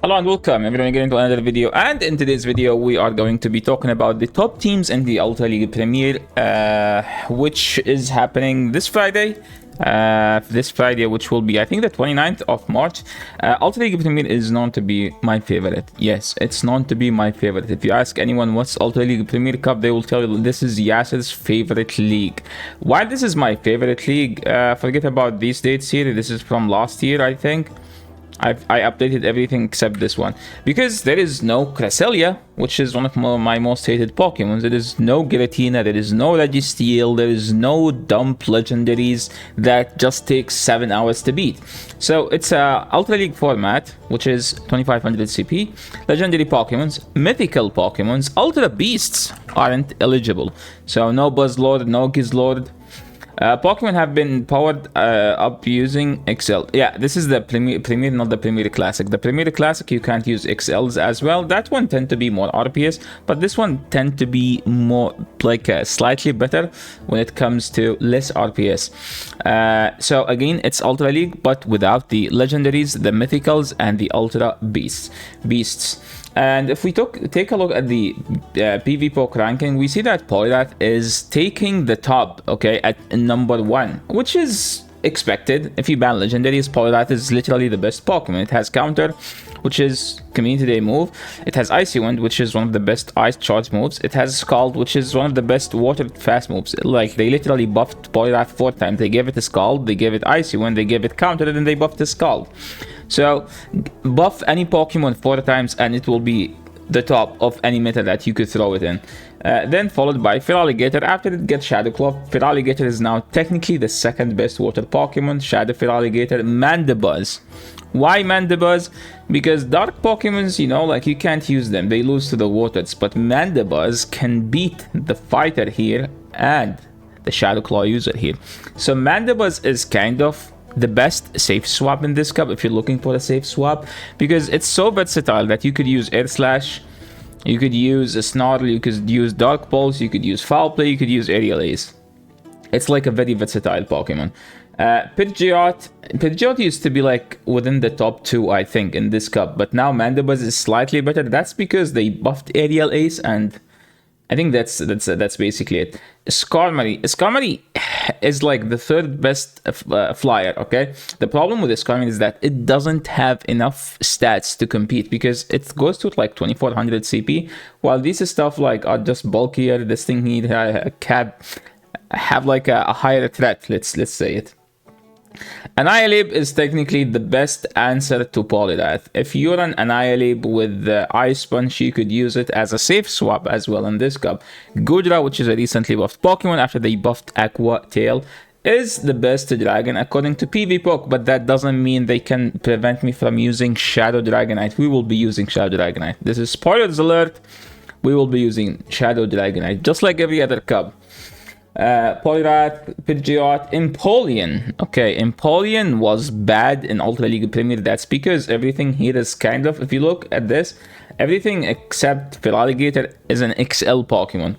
Hello and welcome everyone again to another video, and in today's video we are going to be talking about the top teams in the Ultra League Premier, which is happening this Friday. Which will be I think the 29th of March. Ultra League Premier is known to be my favorite. Yes, it's known to be my favorite. If you ask anyone what's Ultra League Premier Cup, they will tell you this is Yasser's favorite league. Why this is my favorite league, forget about these dates here. This is from last year, I think. I updated everything except this one, because there is no Cresselia, which is one of my most hated Pokemon. There is no Giratina, there is no Registeel, there is no dump legendaries that just take 7 hours to beat. So it's a Ultra League format, which is 2500 CP. Legendary Pokemons, mythical Pokemons, Ultra Beasts aren't eligible. So no Buzzlord, no Gizlord. Pokemon have been powered up using XL. Yeah, this is the Premier, not the Premier Classic. The Premier Classic, you can't use XLs as well. That one tend to be more RPS, but this one tend to be more like slightly better when it comes to less RPS. So again, it's Ultra League, but without the legendaries, the mythicals, and the Ultra beasts. And if we take a look at the PvP ranking, we see that Poliwrath is taking the top, okay, at number 1, which is expected. If you ban legendaries, Poliwrath is literally the best Pokemon. It has Counter, which is Community Day move. It has Icy Wind, which is one of the best Ice Charge moves. It has Scald, which is one of the best Water Fast moves. Like, they literally buffed Poliwrath 4 times. They gave it a Scald, they gave it Icy Wind, they gave it Counter, and then they buffed the Scald. So, buff any Pokemon 4 times and it will be the top of any meta that you could throw it in. Then followed by Feraligatr. After it gets Shadow Claw, Feraligatr is now technically the second best water Pokemon. Shadow Feraligatr, Mandibuzz. Why Mandibuzz? Because dark Pokemons, you know, like, you can't use them. They lose to the waters. But Mandibuzz can beat the fighter here and the Shadow Claw user here. So Mandibuzz is kind of the best safe swap in this cup if you're looking for a safe swap, because it's so versatile that you could use Air Slash, you could use a Snarl, you could use Dark Pulse, you could use Foul Play, you could use Aerial Ace. It's like a very versatile Pokemon. Pidgeot used to be like within the top 2, I think, in this cup, but now Mandibuzz is slightly better. That's because they buffed Aerial Ace, and I think that's basically it. Skarmory is like the third best flyer, okay? The problem with Skarmory is that it doesn't have enough stats to compete, because it goes to like 2400 CP, while these stuff like are just bulkier. This thing need have like a higher threat, let's say it. Annihilape is technically the best answer to Poliwrath. If you're an Annihilape with the Ice Punch, you could use it as a safe swap as well in this cup. Goodra, which is a recently buffed Pokemon after they buffed Aqua Tail, is the best dragon according to PvPoke, but that doesn't mean they can prevent me from using Shadow Dragonite. We will be using Shadow Dragonite. This is spoilers alert. We will be using Shadow Dragonite, just like every other cup. Poliwrath, Pidgeot, Empoleon. Okay, Empoleon was bad in Ultra League Premier. That's because everything here is kind of, if you look at this, everything except Feraligatr is an XL Pokemon.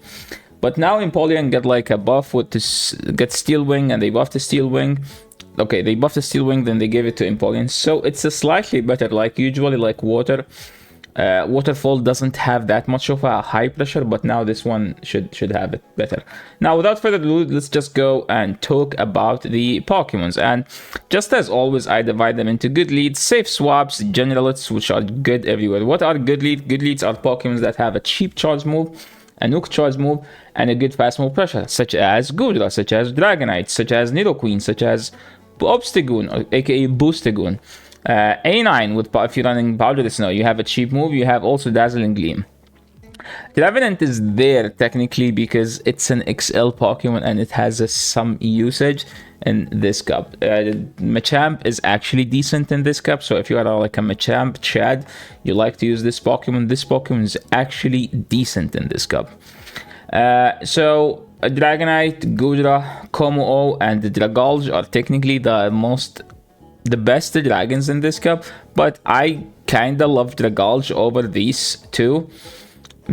But now Empoleon get like a buff with this, get Steel Wing, and they buffed the Steel Wing. Okay, they buffed the Steel Wing, then they gave it to Empoleon. So it's a slightly better, like usually like Waterfall doesn't have that much of a high pressure, but now this one should have it better. Now, without further ado, let's just go and talk about the Pokemons. And just as always, I divide them into good leads, safe swaps, generalists, which are good everywhere. What are good leads? Good leads are Pokemons that have a cheap charge move, a nuke charge move, and a good fast move pressure, such as Goodra, such as Dragonite, such as Nidoqueen, such as Obstagoon, aka Boostagoon. A9 with, if you're running Powdered Snow, you have a cheap move, you have also Dazzling Gleam. Trevenant is there technically because it's an XL Pokemon and it has some usage in this cup. Machamp is actually decent in this cup, so if you are like a Machamp Chad, you like to use this Pokemon is actually decent in this cup. So Dragonite, Goodra, Kommo-o, and Dragalge are technically the best dragons in this cup, but I kinda love Dragalge over these two,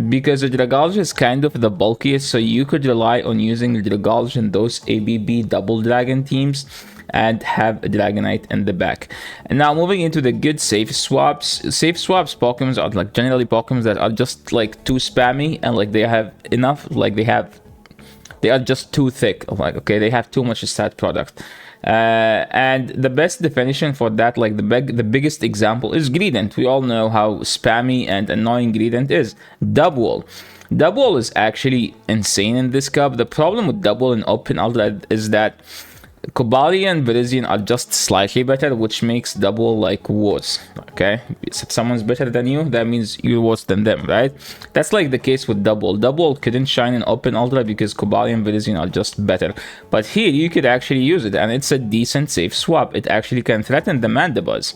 because the Dragalge is kind of the bulkiest, so you could rely on using Dragalge in those ABB double dragon teams. and have a Dragonite in the back. And now moving into the good safe swaps. Safe swaps Pokemons are like generally Pokemons that are just like too spammy, and like they have enough, like they are just too thick. Like, okay, they have too much stat product. And the best definition for that, like the biggest example, is Greedent. We all know how spammy and annoying Greedent is. Dubwool. Dubwool is actually insane in this cup. The problem with Dubwool in Open Ultra is that Cobalion and Virizion are just slightly better, which makes Dubwool like worse. Okay, if someone's better than you, that means you're worse than them, right? That's like the case with Dubwool. Dubwool couldn't shine in Open Ultra because Cobalion and Virizion are just better. But here you could actually use it, and it's a decent safe swap. It actually can threaten the Mandibuzz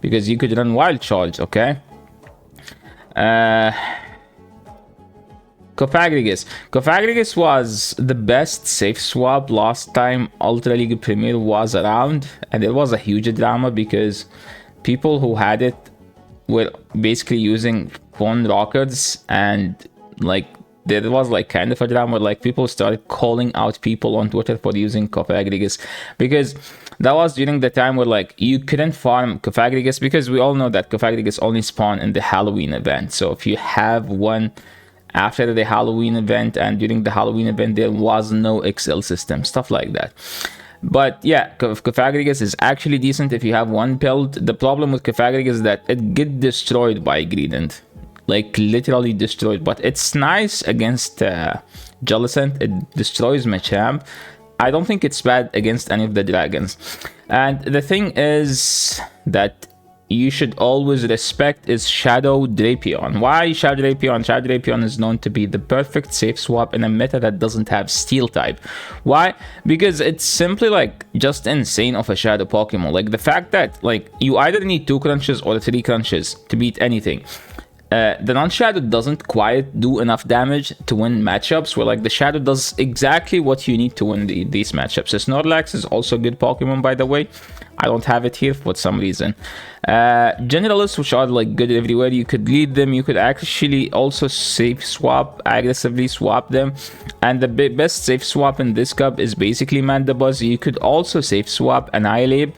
because you could run Wild Charge. Okay. Cofagrigus was the best safe swap last time Ultra League Premier was around, and it was a huge drama because people who had it were basically using phone rockets, and like there was like kind of a drama, like people started calling out people on Twitter for using Cofagrigus, because that was during the time where like you couldn't farm Cofagrigus, because we all know that Cofagrigus only spawn in the Halloween event. So if you have one after the Halloween event, and during the Halloween event there was no XL system, stuff like that. But yeah, Cofagrigus is actually decent if you have one build. The problem with Cofagrigus is that it gets destroyed by Greedent, like literally destroyed. But it's nice against Jellicent. It destroys Machamp. I don't think it's bad against any of the dragons. And the thing is that you should always respect is Shadow Drapion. Why Shadow Drapion? Shadow Drapion is known to be the perfect safe swap in a meta that doesn't have Steel type. Why? Because it's simply like just insane of a Shadow Pokemon. Like the fact that like you either need 2 crunches or 3 crunches to beat anything. The non-Shadow doesn't quite do enough damage to win matchups, where like the Shadow does exactly what you need to win these matchups. So Snorlax is also a good Pokemon, by the way. I don't have it here for some reason. Generalists, which are like good everywhere, you could lead them. You could actually also safe swap, aggressively swap them. And the best safe swap in this cup is basically Mandibuzz. You could also safe swap Annihilate.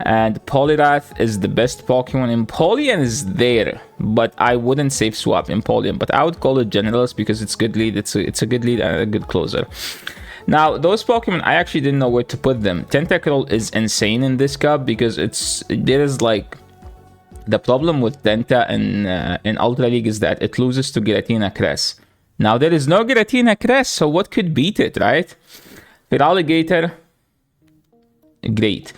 And Poliwrath is the best Pokemon. Empoleon is there, but I wouldn't safe swap Empoleon. But I would call it Generalist because it's good lead. It's a good lead and a good closer. Now, those Pokemon, I actually didn't know where to put them. Tentacruel is insane in this cup because there is like the problem with Tenta in Ultra League is that it loses to Giratina Cress. Now there is no Giratina Cress, so what could beat it, right? Feraligatr, great.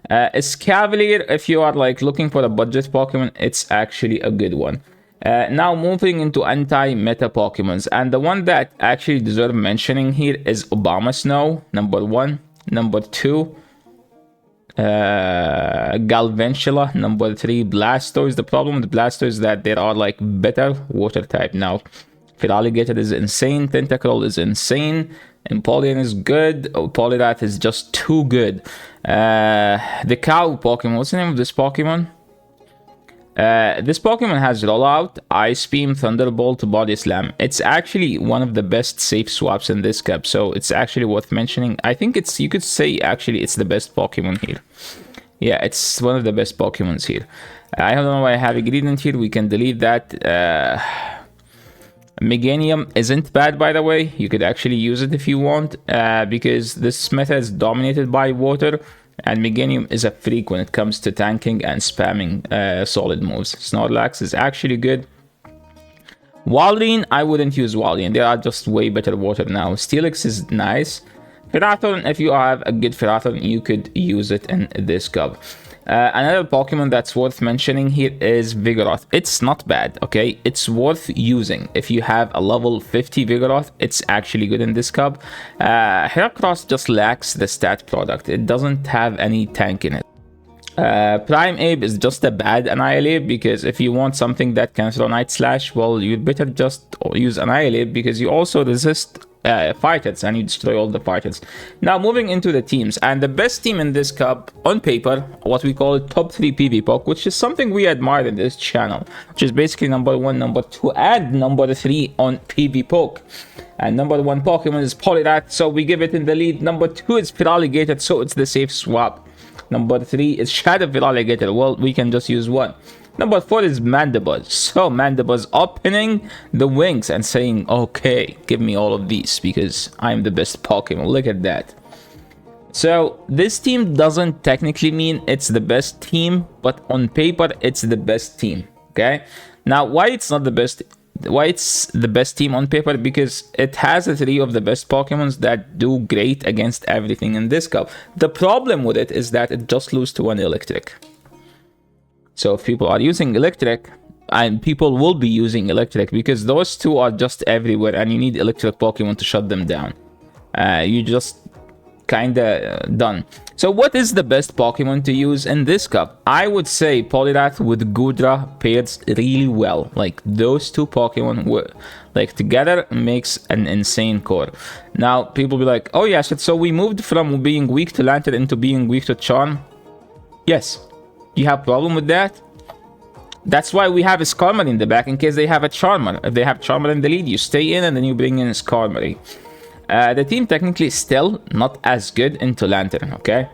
Escavalier, if you are like looking for a budget Pokemon, it's actually a good one. Now moving into anti-meta Pokemons, and the one that actually deserves mentioning here is Obama Snow, number 1. Number 2, Galvantula. Number 3, Blastoise. The problem with Blastoise is that there are like better water type. Now Feraligatr is insane, Tentacruel is insane, Empoleon is good, Poliwrath is just too good. The cow Pokemon, what's the name of this Pokemon? This Pokemon has Rollout, Ice Beam, Thunderbolt, Body Slam. It's actually one of the best safe swaps in this cup, so it's actually worth mentioning. I think you could say actually it's the best Pokemon here. Yeah, it's one of the best Pokemons here. I don't know why I have a Greedent here. We can delete that. Meganium isn't bad, by the way. You could actually use it if you want, because this meta is dominated by water, and Meganium is a freak when it comes to tanking and spamming solid moves. Snorlax is actually good. Walrein, I wouldn't use Walrein. They are just way better water now. Steelix is nice. Ferrothorn, if you have a good Ferrothorn, you could use it in this cup. Another Pokemon that's worth mentioning here is Vigoroth. It's not bad, okay? It's worth using. If you have a level 50 Vigoroth, it's actually good in this cup. Heracross just lacks the stat product. It doesn't have any tank in it. Primeape is just a bad Annihilate, because if you want something that can throw Night Slash, well, you'd better just use Annihilate, because you also resist fighters and you destroy all the fighters. Now moving into the teams, and the best team in this cup on paper, what we call top 3 PvP, which is something we admire in this channel, which is basically number 1, number 2, and number 3 on PvP. And number 1 Pokemon is Poliwrath, so we give it in the lead. Number 2 is Feraligatr, so it's the safe swap. Number 3 is Shadowfell Alligator. Well, we can just use one. Number 4 is Mandibuzz. So Mandibuzz opening the wings and saying, okay, give me all of these because I'm the best Pokemon. Look at that. So this team doesn't technically mean it's the best team, but on paper it's the best team. Okay. Now, why it's not the best? Why it's the best team on paper? Because it has 3 of the best Pokemons that do great against everything in this cup. The problem with it is that it just loses to one Electric. So if people are using Electric, and people will be using Electric because those 2 are just everywhere and you need Electric Pokemon to shut them down. You just kinda done. So what is the best Pokemon to use in this cup? I would say Poliwrath with Goodra pairs really well. Like those 2 Pokemon were like together makes an insane core. Now people be like, oh yeah, so we moved from being weak to Lantern into being weak to Charm. Yes. You have a problem with that? That's why we have a Skarmory in the back in case they have a Charmer. If they have Charmer in the lead, you stay in and then you bring in a Skarmory. The team technically still not as good into Lantern, okay?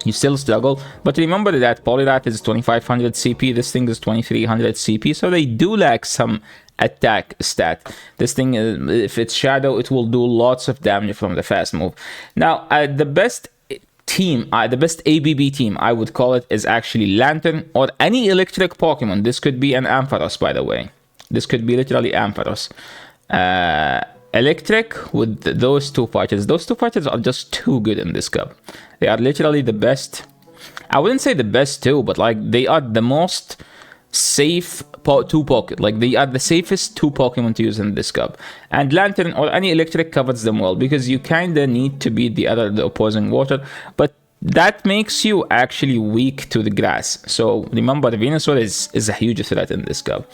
You still struggle, but remember that Poliwrath is 2500 CP, this thing is 2300 CP, so they do lack some attack stat. This thing, if it's Shadow, it will do lots of damage from the fast move. Now, the best team, the best ABB team, I would call it, is actually Lantern or any electric Pokemon. This could be an Ampharos, by the way. This could be literally Ampharos. Electric with those 2 fighters. Those 2 fighters are just too good in this cup. They are literally the best. I wouldn't say the best 2, but like they are the most safe 2 Pokemon. Like they are the safest 2 Pokemon to use in this cup. And Lantern or any electric covers them well because you kinda need to beat the opposing water, but that makes you actually weak to the grass. So remember, Venusaur is a huge threat in this cup.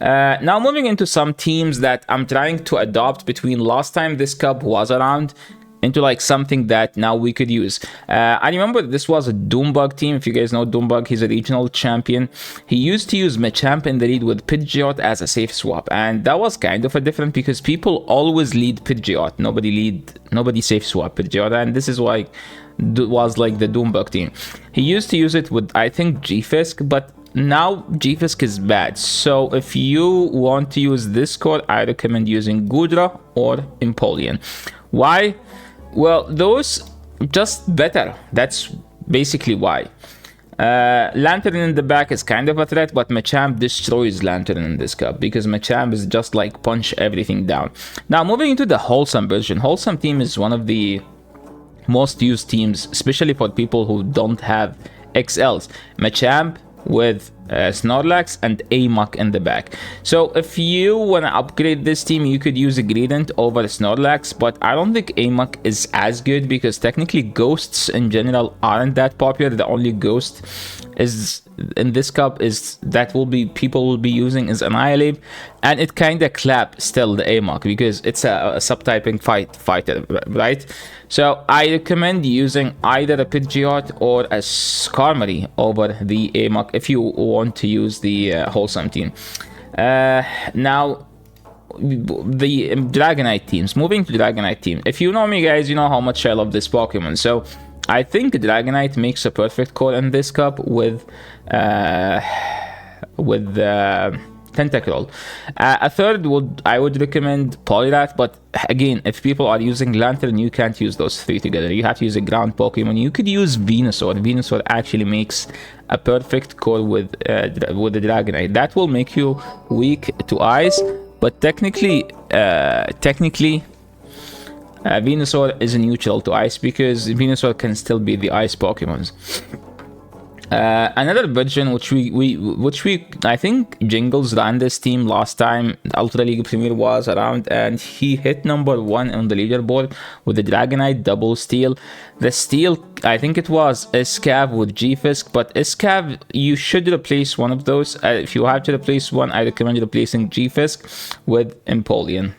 Now moving into some teams that I'm trying to adopt between last time this cup was around into like something that now we could use. I remember this was a Doombug team. If you guys know Doombug, he's a regional champion. He used to use Machamp in the lead with Pidgeot as a safe swap, and that was kind of a different because people always lead Pidgeot. Nobody safe swap Pidgeot, and this is why was like the Doombug team. He used to use it with, I think, G-Fisk, but now G-Fisk is bad. So if you want to use this core, I recommend using Goodra or Empoleon. Why? Well, those just better. That's basically why. Lantern in the back is kind of a threat, but Machamp destroys Lantern in this cup because Machamp is just like punch everything down. Now moving into the Wholesome version. Wholesome team is one of the most used teams, especially for people who don't have XLs. Machamp with Snorlax and Amok in the back. So if you want to upgrade this team, you could use a Greedent over Snorlax, but I don't think Amok is as good because technically ghosts in general aren't that popular. The only ghost is in this cup is that people will be using is Annihilate, and it kind of clap still the Amok because it's a subtyping fighter, right? So I recommend using either a Pidgeot or a Skarmory over the Amok if you want to use the Wholesome team. Now the Dragonite teams. Moving to Dragonite team. If you know me, guys, you know how much I love this Pokemon. So I think Dragonite makes a perfect core in this cup with Tentacruel. A third I would recommend Poliwrath, but again, if people are using Lantern, you can't use those 3 together. You have to use a ground Pokemon. You could use Venusaur. Venusaur actually makes a perfect core with the Dragonite. That will make you weak to ice, but technically Venusaur is neutral to ice because Venusaur can still be the ice Pokemons. Another version which we I think Jingles ran this team last time Ultra League Premier was around, and he hit number 1 on the leaderboard with the Dragonite double steal. The steal, I think it was Escav with G-Fisk, but Escav, you should replace one of those. If you have to replace one, I recommend replacing G-Fisk with Empoleon.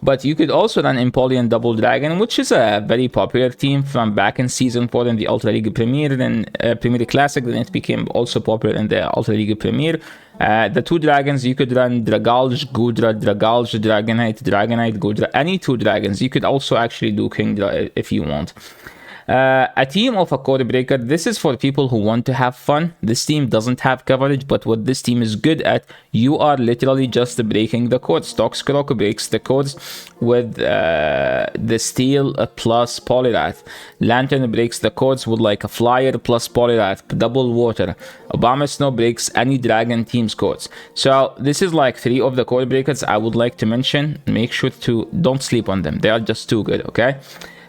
But you could also run Empoleon Double Dragon, which is a very popular team from back in Season 4 in the Ultra League Premier, then Premier Classic, then it became also popular in the Ultra League Premier. The 2 dragons, you could run Dragalge, Goodra, Dragalge, Dragonite, Dragonite, Goodra, any 2 dragons. You could also actually do Kingdra if you want. A team of a code breaker. This is for people who want to have fun. This team doesn't have coverage, but what this team is good at, you are literally just breaking the codes. Toxicroak breaks the codes with the steel plus polyrath. Lantern breaks the codes with like a flyer plus polyrath, double water. Obama Snow breaks any dragon team's codes. So this is like 3 of the code breakers I would like to mention. Make sure to don't sleep on them. They are just too good, okay?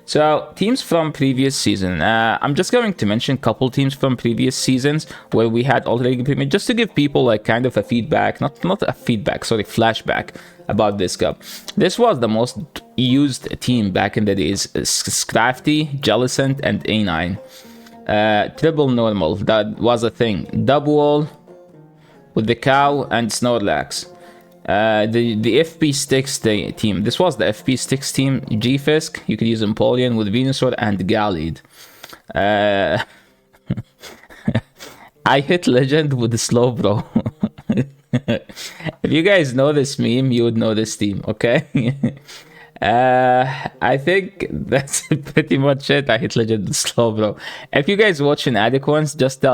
So teams from previous season. I'm just going to mention a couple teams from previous seasons where we had already premiered, just to give people like kind of a feedback, not a feedback, sorry, flashback about this cup. This was the most used team back in the days. Scrafty, Jellicent, and A9. Triple normal, that was a thing. Double with the cow and Snorlax. The FP Sticks team. This was the FP Sticks team. G-Fisk, you could use Empoleon with Venusaur and Gallade. I hit Legend with the Slowbro. If you guys know this meme, you would know this team, okay? I think that's pretty much it. I hit Legend with Slowbro. If you guys watch Inadequance, just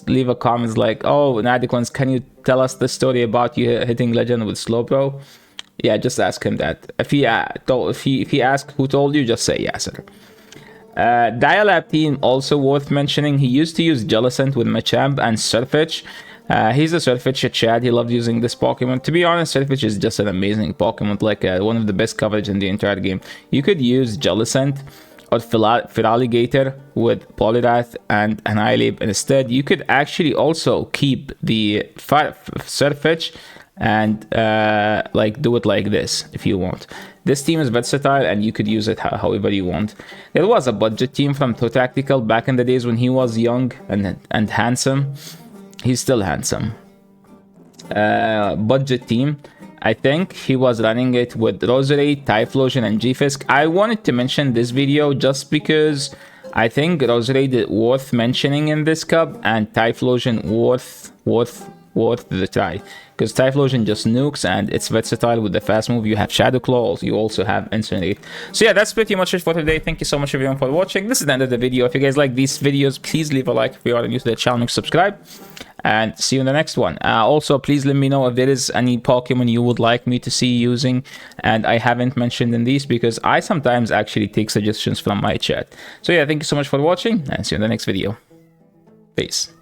leave a comment like, oh, Inadequance, can you tell us the story about you hitting Legend with Slowbro? Yeah, just ask him that. If he asks who told you, just say yes, sir. Dialab team, also worth mentioning. He used to use Jellicent with Machamp and Surfetch. He's a Surfetch Chad. He loved using this Pokemon. To be honest, Surfetch is just an amazing Pokemon, like one of the best coverage in the entire game. You could use Jellicent or Feraligatr with Poliwrath and Annihilate instead. You could actually also keep the Surfetch and like do it like this if you want. This team is versatile and you could use it however you want. There was a budget team from Tactical back in the days when he was young and handsome. He's still handsome. Budget team. I think he was running it with Roserade, Typhlosion, and G-Fisk. I wanted to mention this video just because I think Roserade is worth mentioning in this cup, and Typhlosion worth the try. Because Typhlosion just nukes and it's versatile with the fast move. You have Shadow Claw, you also have Incinerate. So yeah, that's pretty much it for today. Thank you so much everyone for watching. This is the end of the video. If you guys like these videos, please leave a like. If you are new to the channel, subscribe. And see you in the next one. Also, please let me know if there is any Pokemon you would like me to see using and I haven't mentioned in these, because I sometimes actually take suggestions from my chat. So yeah, thank you so much for watching and see you in the next video. Peace.